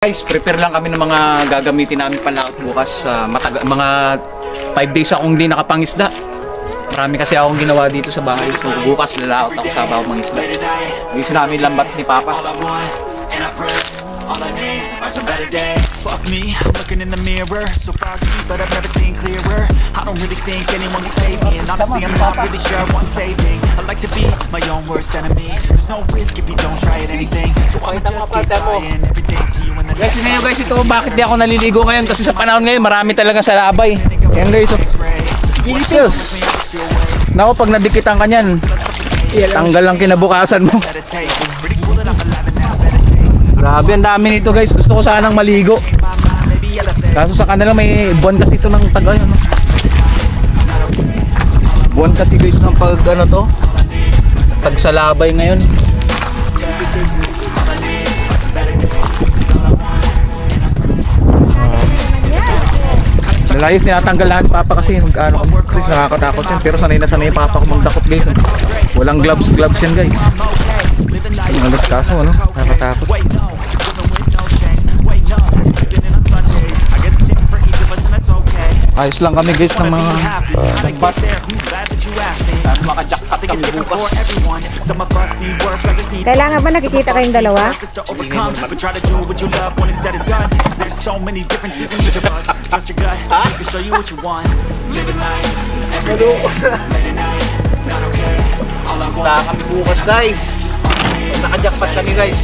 Guys, prepare lang kami ng mga gagamitin namin panlaot bukas. Mga 5 days akong hindi nakapangisda. Marami kasi akong ginawa dito sa bahay. So bukas lalaot ako sa bahaw mangisda. Gusto namin lambat ni Papa. Fuck me, I'm looking in the mirror, so foggy, but I've never seen clearer. I don't really think anyone can save me, and honestly I'm not really sure what's saving. I like to be my own worst enemy. There's no risk if you don't try at anything, so I'ma just keep buying everything. See you in the Guys, yun guys, ito bakit di ako naliligo ngayon kasi sa panahon ngayon marami talaga sa labay. Yan guys, Gilipil. Nako, pag nadikitan ka niyan, tanggal lang kinabukasan mo. Grabe, ang dami nito guys. Gusto ko sanang maligo. Kaso sa kanila may buwan kasi ito ng tagay. Buwan kasi guys ng pag ano to, tagsalabay ngayon. Nalayos tinatanggal lahat Papa kasi mag-ano kasi nakakatakot yan. Pero sanay na sanay Papa ko magdakot guys. Walang gloves yan guys. Ang alas kaso ano, nakakatakot. Ayos lang kami guys ng mga dampat. Sana maka-jackpot kami bukas. Kailangan ba nakikita kayong dalawa? Basta kami bukas guys. Naka-jackpot kami guys.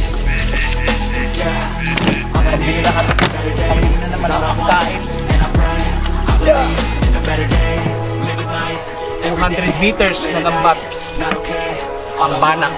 Pambili na kami. Pambili na naman ang kain. 200 meters na lambat ang banak.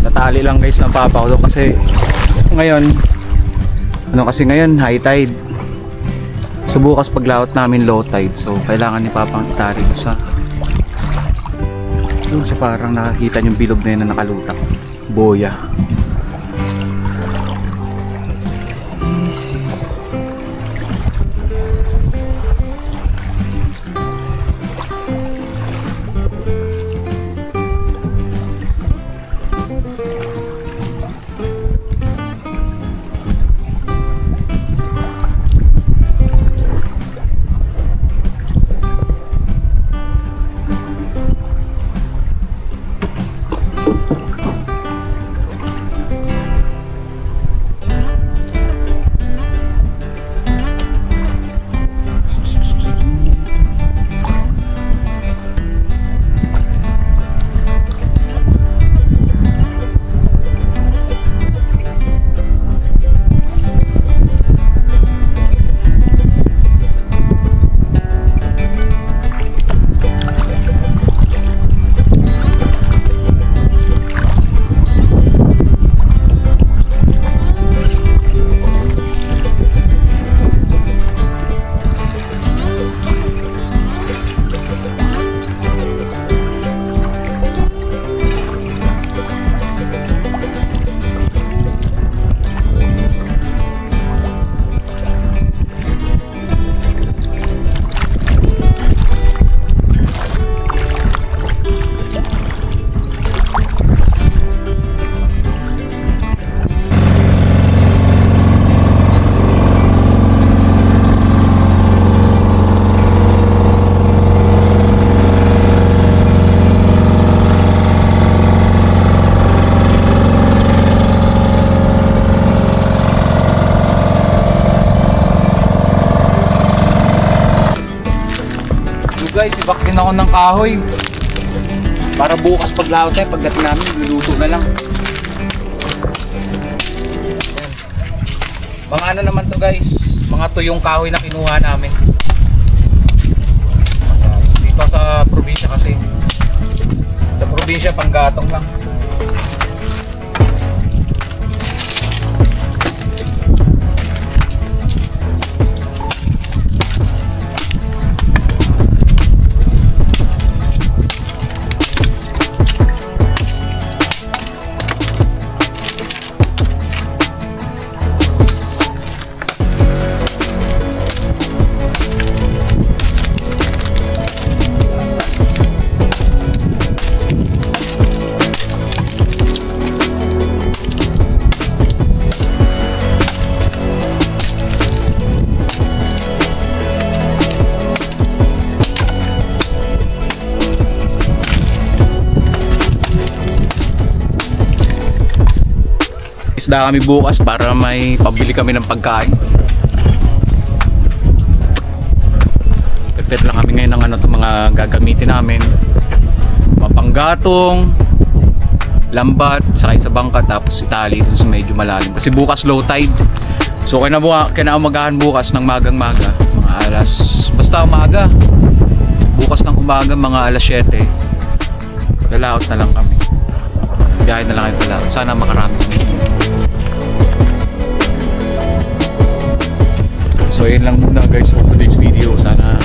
Natali lang guys ng Papa ko kasi ngayon high tide. So bukas paglaot namin low tide. So kailangan ni Papa ang itali sa doon sa parang nakakita yung bilog na yun na nakalutak. Boya. guys, ibak din ako ng kahoy. Para bukas paglaot tayo, pagdating namin, luluto na lang. Mga ano naman to guys, mga tuyong kahoy na kinuha namin. Dito sa probinsya kasi. Sa probinsya, panggatong lang. Isda kami bukas para may pabili kami ng pagkain. Prepare lang kami ngayon ng ano to, mga gagamitin namin. Mapanggatong, lambat, sakay sa bangka, tapos itali dun sa medyo malalim. Kasi bukas low tide. So kinaumagahan bukas ng magang-maga, mga alas, basta umaga. Bukas ng umaga mga alas 7. Paglaot na lang kami. Biyahe na lang kayo pala. Sana makarami. So yun lang muna guys for today's video. Sana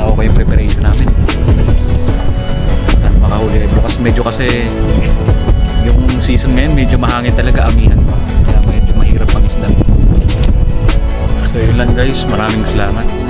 okay yung preparation namin. Sana makahuli. Bukas medyo kasi yung season ngayon medyo mahangin talaga, amihan pa. Kaya medyo mahirap pang isda. So yun lang guys. Maraming salamat.